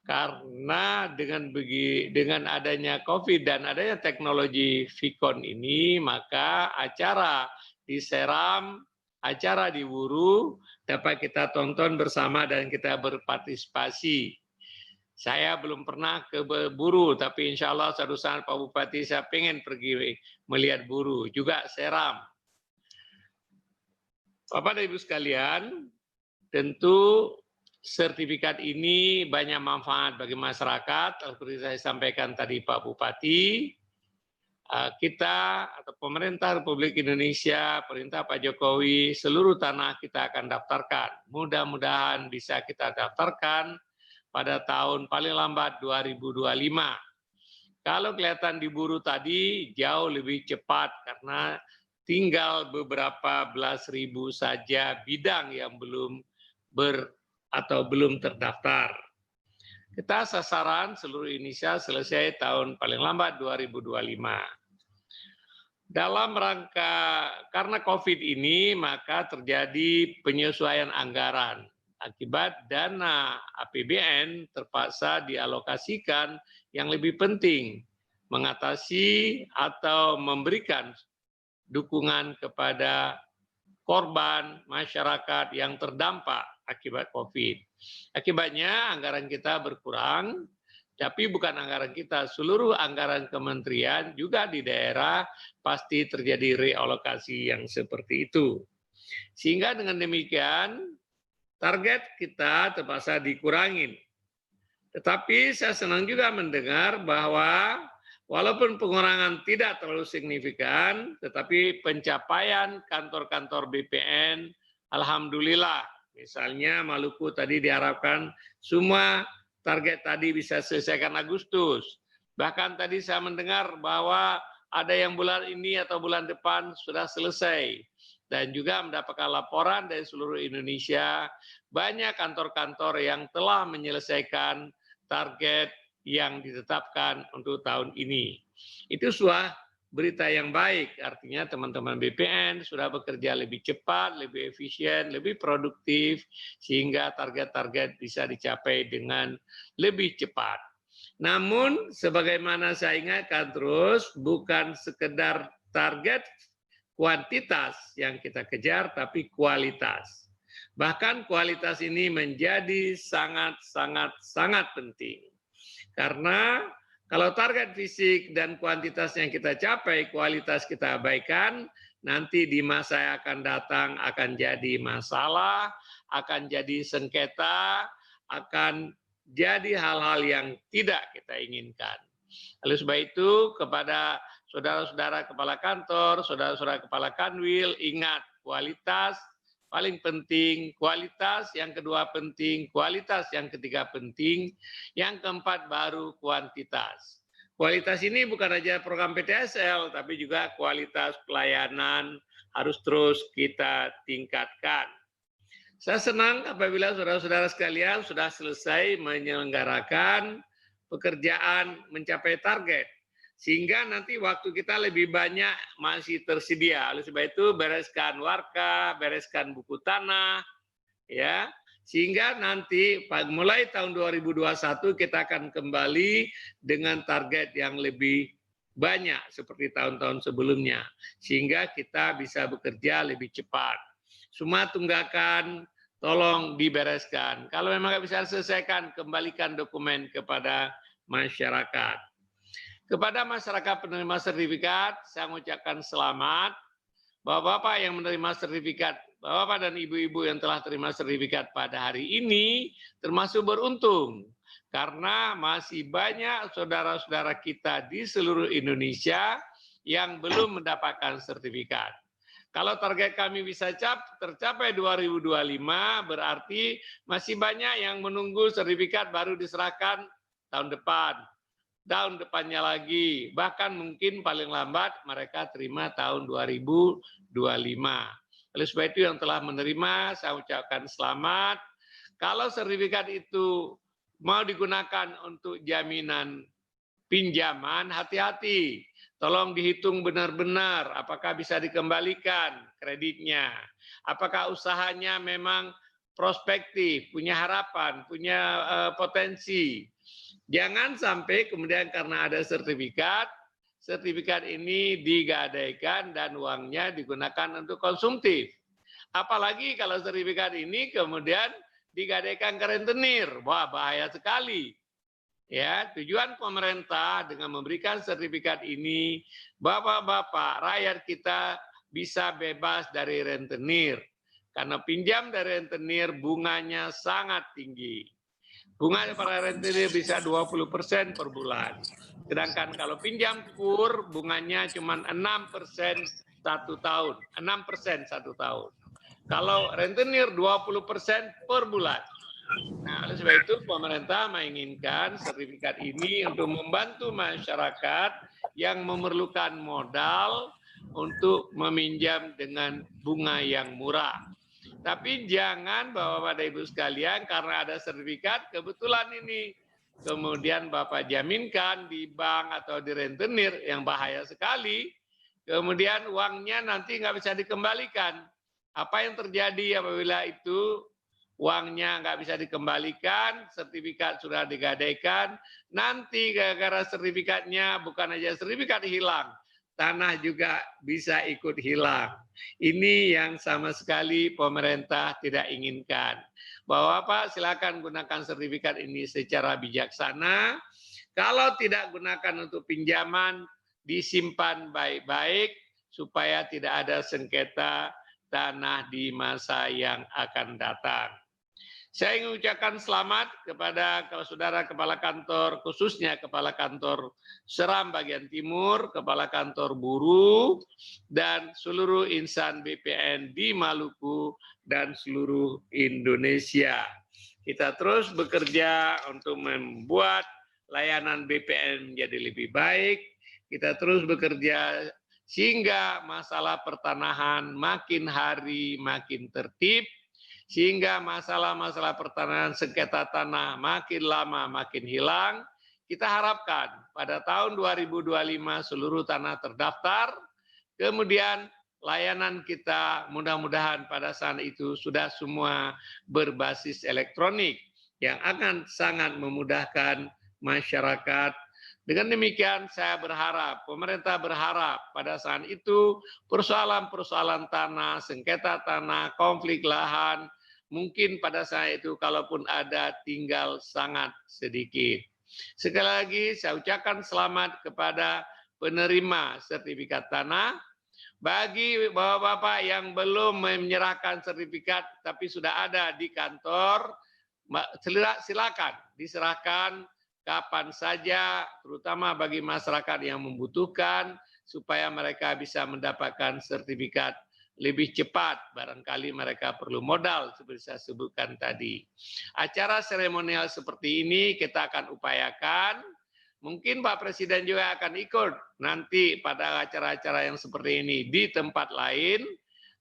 karena dengan adanya COVID dan adanya teknologi Vicon ini, maka acara di Seram, acara di Buru dapat kita tonton bersama dan kita berpartisipasi. Saya belum pernah ke Buru, tapi insya Allah suatu saat Pak Bupati saya pengen pergi melihat Buru, juga Seram. Bapak dan Ibu sekalian, tentu sertifikat ini banyak manfaat bagi masyarakat. Seperti saya sampaikan tadi Pak Bupati, kita atau pemerintah Republik Indonesia, perintah Pak Jokowi, seluruh tanah kita akan daftarkan. Mudah-mudahan bisa kita daftarkan pada tahun paling lambat 2025. Kalau kelihatan di Buru tadi jauh lebih cepat karena tinggal beberapa belas ribu saja bidang yang belum belum terdaftar. Kita sasaran seluruh Indonesia selesai tahun paling lambat 2025. Dalam rangka karena COVID ini maka terjadi penyesuaian anggaran. Akibat dana APBN terpaksa dialokasikan yang lebih penting mengatasi atau memberikan dukungan kepada korban masyarakat yang terdampak akibat COVID. Akibatnya anggaran kita berkurang, tapi bukan anggaran kita, seluruh anggaran kementerian juga di daerah pasti terjadi realokasi yang seperti itu. Sehingga dengan demikian target kita terpaksa dikurangin. Tetapi saya senang juga mendengar bahwa walaupun pengurangan tidak terlalu signifikan, tetapi pencapaian kantor-kantor BPN, alhamdulillah. Misalnya Maluku tadi diharapkan semua target tadi bisa selesaikan Agustus. Bahkan tadi saya mendengar bahwa ada yang bulan ini atau bulan depan sudah selesai. Dan juga mendapatkan laporan dari seluruh Indonesia, banyak kantor-kantor yang telah menyelesaikan target yang ditetapkan untuk tahun ini. Itu sudah berita yang baik, artinya teman-teman BPN sudah bekerja lebih cepat, lebih efisien, lebih produktif, sehingga target-target bisa dicapai dengan lebih cepat. Namun, sebagaimana saya ingatkan terus, bukan sekedar target kuantitas yang kita kejar, tapi kualitas. Bahkan kualitas ini menjadi sangat penting. Karena kalau target fisik dan kuantitas yang kita capai, kualitas kita abaikan, nanti di masa yang akan datang akan jadi masalah, akan jadi sengketa, akan jadi hal-hal yang tidak kita inginkan. Oleh sebab itu, kepada saudara-saudara kepala kantor, saudara-saudara kepala kanwil, ingat kualitas paling penting, kualitas yang kedua penting, kualitas yang ketiga penting, yang keempat baru kuantitas. Kualitas ini bukan saja program PTSL, tapi juga kualitas pelayanan harus terus kita tingkatkan. Saya senang apabila saudara-saudara sekalian sudah selesai menyelenggarakan pekerjaan mencapai target. Sehingga nanti waktu kita lebih banyak masih tersedia. Oleh sebab itu bereskan warka, bereskan buku tanah, ya, sehingga nanti mulai tahun 2021 kita akan kembali dengan target yang lebih banyak seperti tahun-tahun sebelumnya, sehingga kita bisa bekerja lebih cepat. Semua tunggakan tolong dibereskan. Kalau memang nggak bisa selesaikan, kembalikan dokumen kepada masyarakat. Kepada masyarakat penerima sertifikat, saya mengucapkan selamat. Bapak-bapak yang menerima sertifikat, bapak-bapak dan ibu-ibu yang telah terima sertifikat pada hari ini, termasuk beruntung. Karena masih banyak saudara-saudara kita di seluruh Indonesia yang belum mendapatkan sertifikat. Kalau target kami bisa tercapai 2025, berarti masih banyak yang menunggu sertifikat baru diserahkan tahun depan. Tahun depannya lagi, bahkan mungkin paling lambat mereka terima tahun 2025. Oleh sebab itu yang telah menerima, saya ucapkan selamat. Kalau sertifikat itu mau digunakan untuk jaminan pinjaman, hati-hati. Tolong dihitung benar-benar apakah bisa dikembalikan kreditnya. Apakah usahanya memang prospektif, punya harapan, punya potensi. Jangan sampai kemudian karena ada sertifikat ini digadaikan dan uangnya digunakan untuk konsumtif. Apalagi kalau sertifikat ini kemudian digadaikan ke rentenir. Wah, bahaya sekali. Ya, tujuan pemerintah dengan memberikan sertifikat ini, bapak-bapak, rakyat kita bisa bebas dari rentenir. Karena pinjam dari rentenir bunganya sangat tinggi. Bunga para rentenir bisa 20% per bulan. Sedangkan kalau pinjam kur, bunganya cuma 6% 1 tahun. 6% 1 tahun. Kalau rentenir 20% per bulan. Nah, oleh sebab itu pemerintah menginginkan sertifikat ini untuk membantu masyarakat yang memerlukan modal untuk meminjam dengan bunga yang murah. Tapi jangan Bapak dan Ibu sekalian karena ada sertifikat kebetulan ini kemudian Bapak jaminkan di bank atau di rentenir yang bahaya sekali. Kemudian uangnya nanti nggak bisa dikembalikan. Apa yang terjadi apabila itu uangnya nggak bisa dikembalikan, sertifikat sudah digadaikan, nanti gara-gara sertifikatnya bukan aja sertifikat hilang, tanah juga bisa ikut hilang. Ini yang sama sekali pemerintah tidak inginkan. Bapak-bapak silakan gunakan sertifikat ini secara bijaksana. Kalau tidak gunakan untuk pinjaman, disimpan baik-baik supaya tidak ada sengketa tanah di masa yang akan datang. Saya ingin ucapkan selamat kepada saudara kepala kantor, khususnya kepala kantor Seram bagian timur, kepala kantor buruh, dan seluruh insan BPN di Maluku dan seluruh Indonesia. Kita terus bekerja untuk membuat layanan BPN menjadi lebih baik. Kita terus bekerja sehingga masalah pertanahan makin hari makin tertib, sehingga masalah-masalah pertanahan sengketa tanah makin lama makin hilang. kita harapkan pada tahun 2025 seluruh tanah terdaftar, kemudian layanan kita mudah-mudahan pada saat itu sudah semua berbasis elektronik yang akan sangat memudahkan masyarakat. Dengan demikian saya berharap, pemerintah berharap pada saat itu persoalan-persoalan tanah, sengketa tanah, konflik lahan, mungkin pada saat itu kalaupun ada tinggal sangat sedikit. Sekali lagi saya ucapkan selamat kepada penerima sertifikat tanah. Bagi bapak-bapak yang belum menyerahkan sertifikat tapi sudah ada di kantor, silakan diserahkan kapan saja, terutama bagi masyarakat yang membutuhkan, supaya mereka bisa mendapatkan sertifikat lebih cepat. Barangkali mereka perlu modal, seperti saya sebutkan tadi. Acara seremonial seperti ini kita akan upayakan. Mungkin Pak Presiden juga akan ikut nanti pada acara-acara yang seperti ini di tempat lain.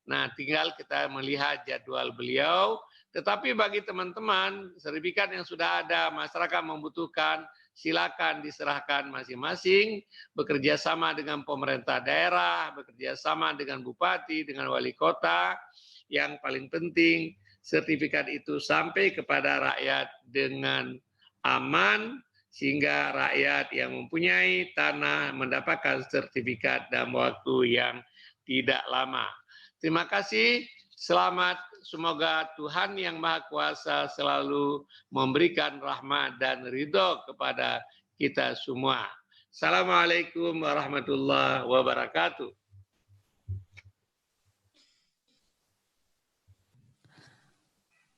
Nah, tinggal kita melihat jadwal beliau. Tetapi bagi teman-teman, sertifikat yang sudah ada, masyarakat membutuhkan, silakan diserahkan masing-masing, bekerja sama dengan pemerintah daerah, bekerja sama dengan bupati, dengan wali kota. Yang paling penting, sertifikat itu sampai kepada rakyat dengan aman, sehingga rakyat yang mempunyai tanah mendapatkan sertifikat dalam waktu yang tidak lama. Terima kasih, selamat, semoga Tuhan yang Maha Kuasa selalu memberikan rahmat dan ridho kepada kita semua. Assalamualaikum warahmatullahi wabarakatuh.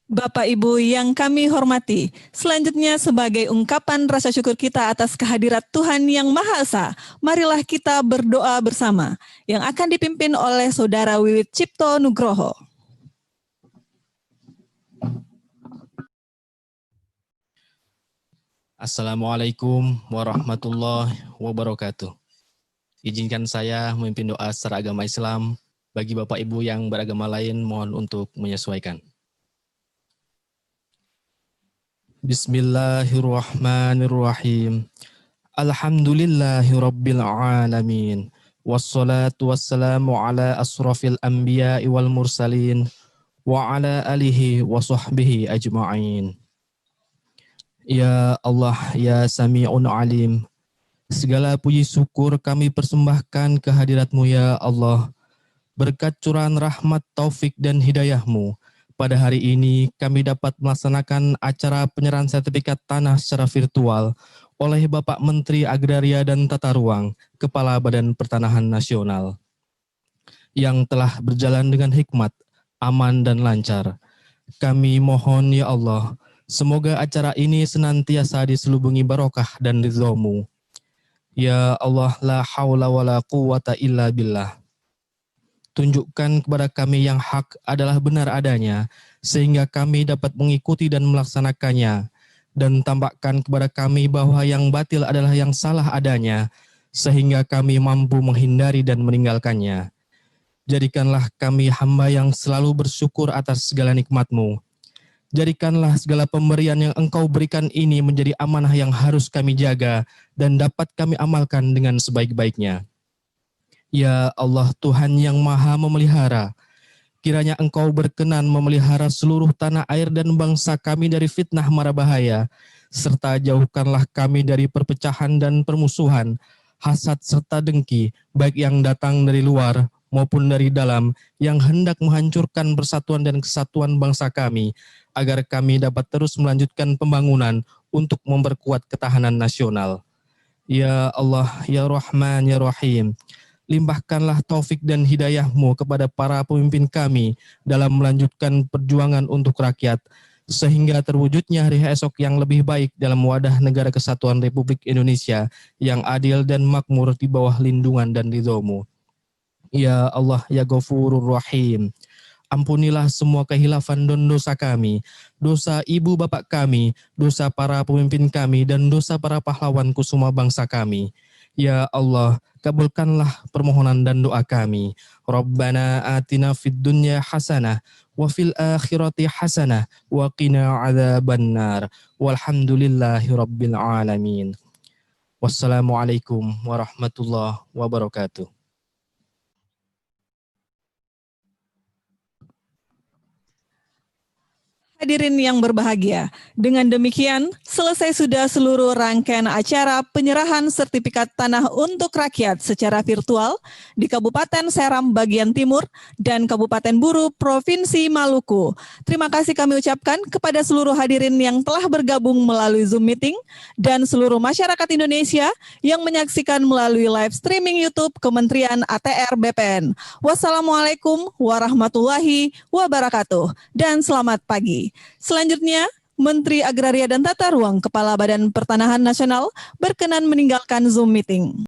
Bapak Ibu yang kami hormati, selanjutnya sebagai ungkapan rasa syukur kita atas kehadirat Tuhan yang Maha Esa, marilah kita berdoa bersama, yang akan dipimpin oleh Saudara Wiwit Cipto Nugroho. Assalamualaikum warahmatullahi wabarakatuh. Izinkan saya memimpin doa secara agama Islam. Bagi Bapak Ibu yang beragama lain, mohon untuk menyesuaikan. Bismillahirrahmanirrahim. Alhamdulillahirabbil alamin. Wassalatu wassalamu ala asrafil anbiya'i wal mursalin wa ala alihi wa sahbihi ajma'in. Ya Allah, ya Sami'un Alim, segala puji syukur kami persembahkan kehadirat-Mu ya Allah. Berkat curahan rahmat, taufik dan hidayah-Mu, pada hari ini kami dapat melaksanakan acara penyerahan sertifikat tanah secara virtual oleh Bapak Menteri Agraria dan Tata Ruang, Kepala Badan Pertanahan Nasional, yang telah berjalan dengan hikmat, aman dan lancar. Kami mohon ya Allah, semoga acara ini senantiasa diselubungi barokah dan ridho-Mu. Ya Allah, la haula wa la quwata illa billah. Tunjukkan kepada kami yang hak adalah benar adanya, sehingga kami dapat mengikuti dan melaksanakannya. Dan tampakkan kepada kami bahwa yang batil adalah yang salah adanya, sehingga kami mampu menghindari dan meninggalkannya. Jadikanlah kami hamba yang selalu bersyukur atas segala nikmat-Mu. Jadikanlah segala pemberian yang Engkau berikan ini menjadi amanah yang harus kami jaga dan dapat kami amalkan dengan sebaik-baiknya. Ya Allah, Tuhan yang Maha Memelihara, kiranya Engkau berkenan memelihara seluruh tanah air dan bangsa kami dari fitnah mara bahaya, serta jauhkanlah kami dari perpecahan dan permusuhan, hasad serta dengki, baik yang datang dari luar maupun dari dalam, yang hendak menghancurkan persatuan dan kesatuan bangsa kami, agar kami dapat terus melanjutkan pembangunan untuk memperkuat ketahanan nasional. Ya Allah, ya Rahman, ya Rahim, limpahkanlah taufik dan hidayah-Mu kepada para pemimpin kami dalam melanjutkan perjuangan untuk rakyat, sehingga terwujudnya hari esok yang lebih baik dalam wadah negara kesatuan Republik Indonesia yang adil dan makmur di bawah lindungan dan ridho-Mu. Ya Allah, ya Ghafurur Rahim, ampunilah semua kehilafan dan dosa kami, dosa ibu bapak kami, dosa para pemimpin kami, dan dosa para pahlawan kusuma bangsa kami. Ya Allah, kabulkanlah permohonan dan doa kami. Rabbana atina fid dunya hasanah wa fil akhirati hasanah wa qina adzabannar. Walhamdulillahi rabbil alamin. Wassalamualaikum warahmatullahi wabarakatuh. Hadirin yang berbahagia, dengan demikian selesai sudah seluruh rangkaian acara penyerahan sertifikat tanah untuk rakyat secara virtual di Kabupaten Seram bagian timur dan Kabupaten Buru Provinsi Maluku. Terima kasih kami ucapkan kepada seluruh hadirin yang telah bergabung melalui Zoom meeting dan seluruh masyarakat Indonesia yang menyaksikan melalui live streaming YouTube Kementerian ATR BPN. Wassalamualaikum warahmatullahi wabarakatuh dan selamat pagi. Selanjutnya, Menteri Agraria dan Tata Ruang Kepala Badan Pertanahan Nasional berkenan meninggalkan Zoom meeting.